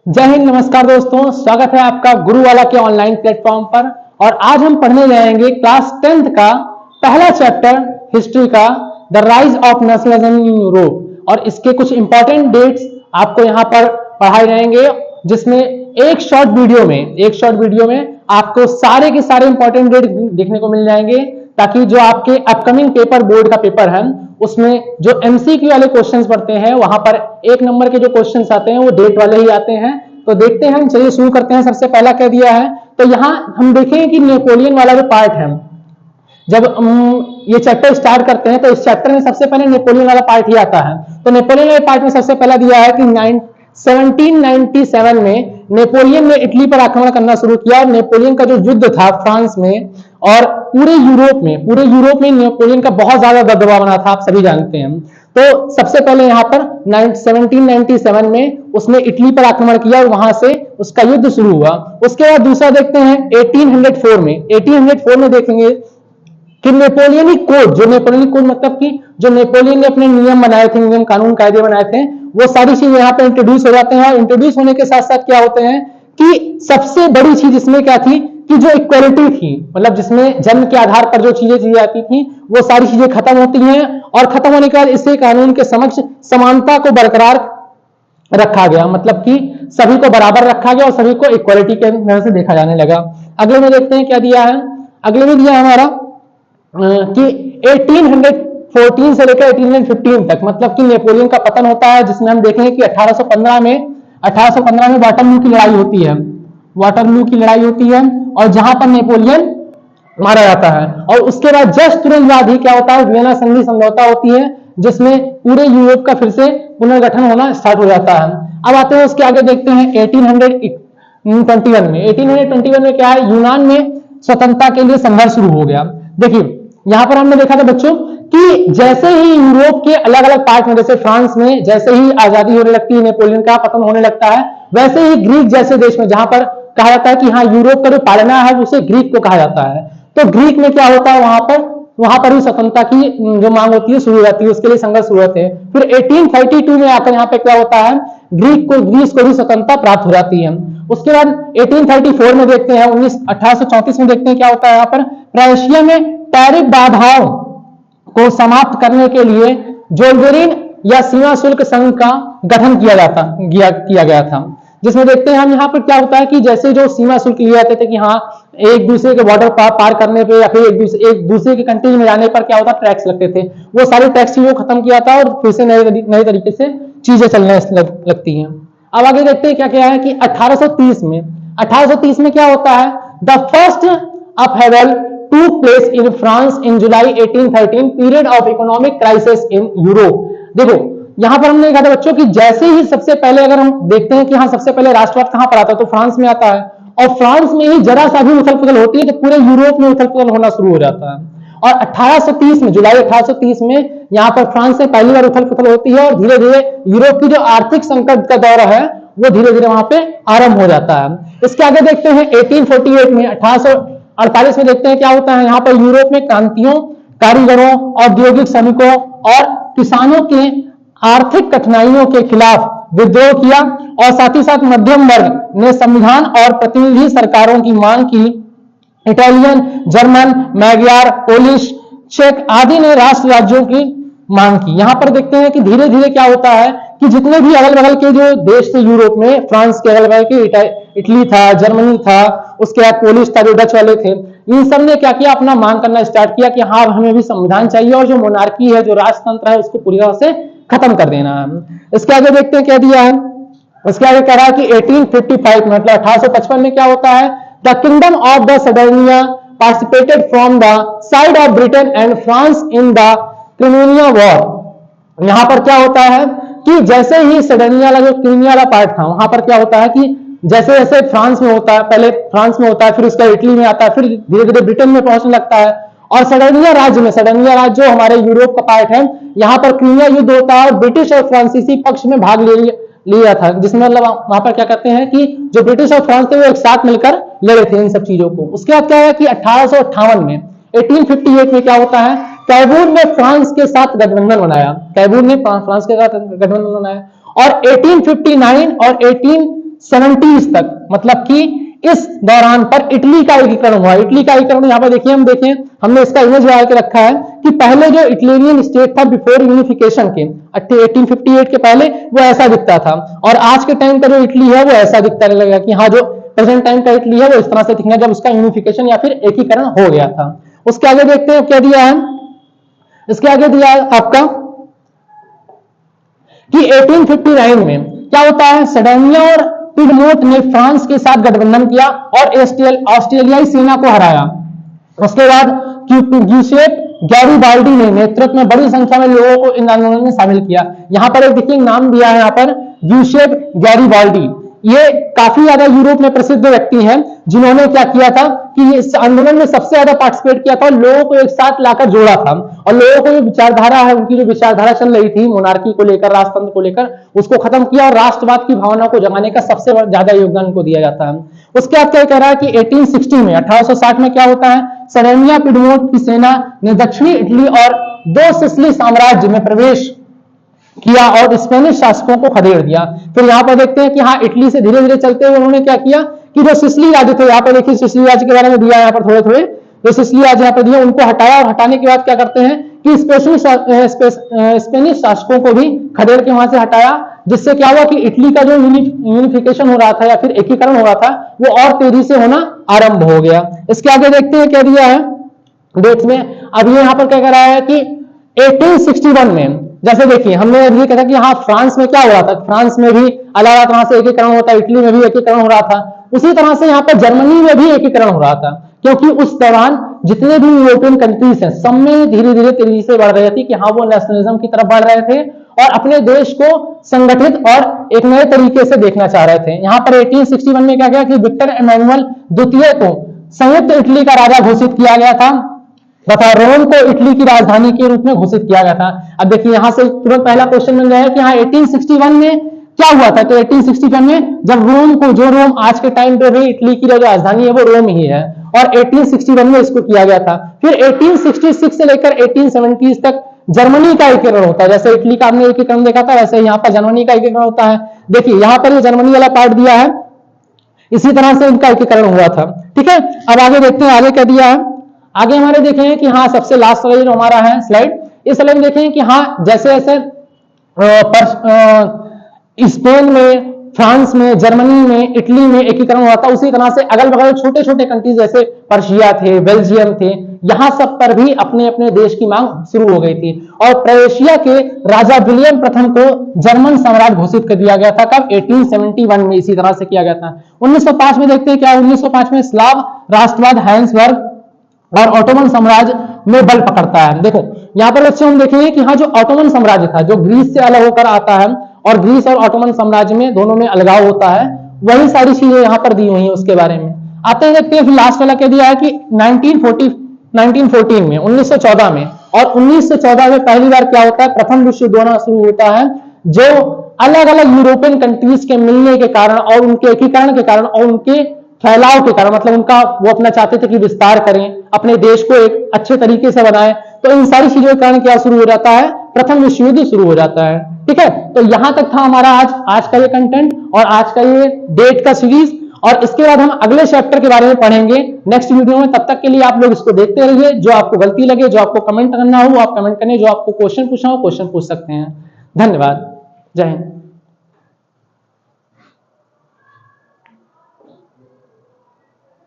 जय हिंद, नमस्कार दोस्तों, स्वागत है आपका गुरुवाला के ऑनलाइन प्लेटफॉर्म पर। और आज हम पढ़ने जाएंगे क्लास 10th का पहला चैप्टर हिस्ट्री का, the rise of nationalism in Europe. और इसके कुछ इंपॉर्टेंट डेट्स आपको यहाँ पर पढ़ाए जाएंगे, जिसमें एक शॉर्ट वीडियो में आपको सारे के सारे इंपॉर्टेंट डेट देखने को मिल जाएंगे, ताकि जो आपके अपकमिंग पेपर, बोर्ड का पेपर है, उसमें जो एमसीक्यू वाले क्वेश्चंस पढ़ते हैं, वहां पर एक नंबर के जो क्वेश्चंस आते हैं वो डेट वाले ही आते हैं। तो देखते हैं, चलिए शुरू करते हैं। सबसे पहला क्या दिया है, तो यहाँ हम देखेंगे कि नेपोलियन वाला जो पार्ट है, जब ये चैप्टर स्टार्ट करते हैं तो इस चैप्टर में सबसे पहले नेपोलियन वाला पार्ट ही आता है। तो नेपोलियन वाले पार्ट में सबसे पहला दिया है कि 1797 में नेपोलियन ने इटली पर आक्रमण करना शुरू किया। और नेपोलियन का जो युद्ध था फ्रांस में और पूरे यूरोप में नेपोलियन का बहुत ज्यादा दबदबा बना था, आप सभी जानते हैं। तो सबसे पहले यहाँ पर 1797 में उसने इटली पर आक्रमण किया और वहां से उसका युद्ध शुरू हुआ। उसके बाद दूसरा देखते हैं 1804 में देखेंगे कि नेपोलियनिक कोड मतलब कि जो नेपोलियन ने अपने नियम बनाए थे, नियम कानून कायदे बनाए थे, वो सारी चीजें यहाँ पे इंट्रोड्यूस हो जाते हैं। और इंट्रोड्यूस होने के साथ साथ क्या होते हैं कि सबसे बड़ी चीज इसमें क्या थी कि जो इक्वालिटी थी, मतलब जिसमें जन्म के आधार पर जो चीजें आती थी, वो सारी चीजें खत्म होती हैं। और खत्म होने के बाद इससे कानून के समक्ष समानता को बरकरार रखा गया, मतलब कि सभी को बराबर रखा गया और सभी को इक्वालिटी के नजर से देखा जाने लगा। अगले में देखते हैं क्या दिया है। अगले में दिया हमारा कि 1814 से लेकर 1815 तक, मतलब कि नेपोलियन का पतन होता है, जिसमें हम देखेंगे कि 1815 में वाटरलू की लड़ाई होती है और जहां पर नेपोलियन मारा जाता है। और उसके बाद जस्ट तुरंत बाद ही क्या होता है, वियना संधि समझौता होती है, जिसमें पूरे यूरोप का फिर से पुनर्गठन होना स्टार्ट हो जाता है। अब आते हैं उसके आगे, देखते हैं 1821 में क्या है, यूनान में स्वतंत्रता के लिए संघर्ष शुरू हो गया। देखिए यहां पर हमने देखा था बच्चों कि जैसे ही यूरोप के अलग अलग पार्ट में, जैसे फ्रांस में जैसे ही आजादी होने लगती है, नेपोलियन का पतन होने लगता है, वैसे ही ग्रीक जैसे देश में, जहां पर कहा जाता है कि हाँ यूरोप का जो पालना है उसे ग्रीक को कहा जाता है, तो ग्रीक में क्या होता है, वहां पर भी स्वतंत्रता की जो मांग होती है शुरू हो जाती है, उसके लिए संघर्ष शुरू होते हैं। फिर 1832 में आकर यहाँ पे क्या होता है, ग्रीस को भी स्वतंत्रता प्राप्त हो जाती है। उसके बाद 1834 में देखते हैं, 1834 में देखते हैं क्या होता है, यहाँ पर प्रशिया में टैरिफ बाधाओं को समाप्त करने के लिए जोल्वेरिन या सीमा शुल्क संघ का गठन किया गया था, जिसमें देखते हैं हम यहाँ पर क्या होता है कि जैसे जो सीमा शुल्क लिए जाते थे कि हाँ एक दूसरे के बॉर्डर पार करने पे या फिर एक दूसरे के कंट्री में जाने पर क्या होता टैक्स लगते थे, वो सारे टैक्स को खत्म किया था और फिर से नए तरीके से चीजें चलने लगती हैं। अब आगे देखते हैं क्या क्या है कि 1830 में क्या होता है, the first upheaval took place in France in July 1813, period of economic crisis in Europe। देखो यहां पर हमने देखा था बच्चों कि जैसे ही सबसे पहले अगर हम देखते हैं कि हाँ सबसे पहले राष्ट्रवाद कहां पर आता है, तो फ्रांस में आता है। और फ्रांस में ही जरा सा भी उथल पुथल होती है तो पूरे यूरोप में उथल पुथल होना शुरू हो जाता है। और 1830 में, जुलाई 1830 में यहाँ पर फ्रांस से पहली बार उथल पुथल होती है और धीरे धीरे यूरोप की जो आर्थिक संकट का दौर है वो धीरे धीरे वहां पे आरंभ हो जाता है। इसके आगे देखते हैं 1848 में, 1848 में देखते हैं क्या होता है, यहाँ पर यूरोप में क्रांतियों, कारीगरों, औद्योगिक श्रमिकों और किसानों के आर्थिक कठिनाइयों के खिलाफ विद्रोह किया। और साथ ही साथ मध्यम वर्ग ने संविधान और प्रतिनिधि सरकारों की मांग की। इटालियन, जर्मन, मैग्यार, पोलिश, चेक आदि ने राष्ट्र राज्यों की मांग की। यहां पर देखते हैं कि धीरे धीरे क्या होता है कि जितने भी अगल बगल के जो देश थे यूरोप में, फ्रांस के अगल बगल के इटली था, जर्मनी था, उसके बाद पोलिश था, जो डच वाले थे, इन सब ने क्या किया, अपना मांग करना स्टार्ट किया कि हाँ हमें भी संविधान चाहिए और जो मोनार्की है, जो राजतंत्र है, उसको पूरी तरह से खत्म कर देना है। इसके आगे देखते हैं क्या दिया है। इसके आगे कह रहा है कि 1855 मतलब 1855 में क्या होता है, the kingdom of the Sardinia participated from the side of Britain and France in the Crimean war. यहां पर क्या होता है कि जैसे ही सर्डिनिया वाला जो क्रिमिनिया वाला पार्ट था, वहां पर क्या होता है कि जैसे जैसे फ्रांस में होता है, पहले फ्रांस में होता है, फिर उसका इटली में आता है, फिर धीरे धीरे ब्रिटेन में पहुंचने लगता है। और सर्डिनिया राज्य जो हमारे यूरोप का पार्ट है, यहाँ पर क्रिमिया युद्ध होता है और ब्रिटिश और फ्रांसीसी पक्ष में भाग लिया था, जिसमें मतलब वहां पर क्या कहते हैं कि जो ब्रिटिश और फ्रांस थे वो एक साथ मिलकर लड़े थे इन सब चीजों को। उसके बाद क्या है कि 1858 में, 1858 में क्या होता है, कैबूल ने फ्रांस के साथ गठबंधन बनाया। और 1859 और 70s तक, मतलब कि इस दौरान पर इटली का एकीकरण हुआ। इटली का एकीकरण यहाँ पर देखिए, हम देखें, हमने इसका इमेज बना के रखा है कि पहले जो इटलियन स्टेट था बिफोर यूनिफिकेशन के 1858 के पहले, वो ऐसा दिखता था, और आज के टाइम का जो इटली है वो ऐसा दिखता लगेगा कि हाँ, जो प्रेजेंट टाइम का इटली है वो इस तरह से दिखना जब उसका यूनिफिकेशन या फिर एकीकरण हो गया था। उसके आगे देखते हैं क्या दिया है। इसके आगे दिया है आपका कि 1859 में क्या होता है, सर्डिनिया और पिडमोंट ने फ्रांस के साथ गठबंधन किया और ऑस्ट्रेलियाई सेना को हराया। उसके बाद ग्यूसेप गैरिबाल्डी ने नेतृत्व में बड़ी संख्या में लोगों को इन आंदोलन में शामिल किया। यहां पर एक देखिए नाम दिया है, यहां पर ग्यूसेप गैरिबाल्डी, ये काफी ज्यादा यूरोप में प्रसिद्ध व्यक्ति हैं, जिन्होंने क्या किया था कि इस आंदोलन में सबसे ज्यादा पार्टिसिपेट किया था, लोगों को एक साथ लाकर जोड़ा था, और लोगों को जो विचारधारा है, उनकी जो विचारधारा चल रही थी मोनार्की को लेकर, राजतंत्र को लेकर, उसको खत्म किया और राष्ट्रवाद की भावना को जगाने का सबसे ज्यादा योगदान को दिया जाता है। उसके बाद क्या कह रहा है कि 1860 में 1860 में क्या होता है, सर्डिनिया पिडमोंट की सेना ने दक्षिणी इटली और दो सिसिली साम्राज्य में प्रवेश किया और स्पेनिश शासकों को खदेड़ दिया। फिर यहाँ पर देखते हैं कि हाँ, इटली से धीरे धीरे चलते हुए उन्होंने क्या किया कि जो सिसिली राज्य थे, यहाँ पर देखिए सिसिली राज्य के बारे में दिया, यहाँ पर थोड़े थोड़े जो सिसिली राज्य यहाँ पर दिया, उनको हटाया, और हटाने के बाद क्या करते हैं कि स्पेनिश शासकों को भी खदेड़ के वहां से हटाया, जिससे क्या हुआ कि इटली का जो यूनिफिकेशन हो रहा था या फिर एकीकरण हो रहा था, वो और तेजी से होना आरंभ हो गया। इसके आगे देखते हैं क्या दिया है डेट्स में। अब ये यहाँ पर क्या कह रहा है कि 1861 में, जैसे देखिए हमने ये कहा कि हाँ, फ्रांस में क्या हो रहा था, फ्रांस में भी अलग अलग तरह से एकीकरण होता है, इटली में भी एकीकरण हो रहा था, उसी तरह से यहाँ पर जर्मनी में भी एकीकरण हो रहा था, क्योंकि उस दौरान जितने भी यूरोपियन कंट्रीज हैं, सब में धीरे धीरे तेजी से बढ़ रही थी कि हाँ, वो नेशनलिज्म की तरफ बढ़ रहे थे और अपने देश को संगठित और एक नए तरीके से देखना चाह रहे थे। यहाँ पर 1861 में क्या किया कि विक्टर एमेनुअल द्वितीय को संयुक्त इटली का राजा घोषित किया गया था तथा रोम को इटली की राजधानी के रूप में घोषित किया गया था। अब देखिए यहां से तुरंत पहला क्वेश्चन बन गया है कि हाँ, 1861 में क्या हुआ था, तो 1861 में जब रोम को, जो रोम आज के टाइम पे भी इटली की जो राजधानी है वो रोम ही है, और 1861 में इसको किया गया था। फिर 1866 से लेकर 1870 तक जर्मनी का एकीकरण होता है। जैसे इटली का हमने एकीकरण देखा था, वैसे यहाँ पर जर्मनी का एकीकरण होता है। देखिए यहाँ पर ये जर्मनी वाला पार्ट दिया है, इसी तरह से इनका एकीकरण हुआ था। ठीक है, अब आगे देखते हैं आगे क्या दिया है। आगे हमारे देखें कि हाँ, सबसे लास्ट वाला जो हमारा है स्लाइड, इस स्लाइड में देखें कि हाँ, जैसे जैसे स्पेन में, फ्रांस में, जर्मनी में, इटली में एकीकरण हुआ था, उसी तरह से अगल बगल छोटे छोटे कंट्रीज जैसे पर्शिया थे, बेल्जियम थे, यहां सब पर भी अपने अपने देश की मांग शुरू हो गई थी, और प्रोएशिया के राजा विलियम प्रथम को जर्मन सम्राट घोषित कर दिया गया था। कब? 1871 में इसी तरह से किया गया था। 1905 में देखते हैं क्या, 1905 में स्लाव राष्ट्रवाद हैंसबर्ग और ऑटोमन साम्राज्य में बल पकड़ता है। देखो यहां पर बच्चे हम देखेंगे कि हाँ, जो ऑटोमन साम्राज्य था, जो ग्रीस से अलग होकर आता है, और ग्रीस और ऑटोमन साम्राज्य में दोनों में अलगाव होता है, वही सारी चीजें यहां पर दी हुई हैं। उसके बारे में आते हैं, देखते हैं। फिर लास्ट वाला क्या दिया है कि 1914 में, 1914 में, और 1914 में पहली बार क्या होता है, प्रथम विश्व युद्ध होना शुरू होता है, जो अलग अलग यूरोपियन कंट्रीज के मिलने के कारण और उनके एकीकरण के कारण और उनके फैलाव के कारण, मतलब उनका वो अपना चाहते थे कि विस्तार करें, अपने देश को एक अच्छे तरीके से बनाएं, तो इन सारी चीजों के कारण क्या शुरू हो जाता है, प्रथम विश्व युद्ध शुरू हो जाता है। ठीक है, तो यहां तक था हमारा आज का ये कंटेंट और आज का ये डेट का सीरीज, और इसके बाद हम अगले चैप्टर के बारे में पढ़ेंगे नेक्स्ट वीडियो में। तब तक के लिए आप लोग इसको देखते रहिए। जो आपको गलती लगे, जो आपको कमेंट करना हो वो आप कमेंट करें, जो आपको क्वेश्चन पूछना हो क्वेश्चन पूछ सकते हैं। धन्यवाद, जय हिंद।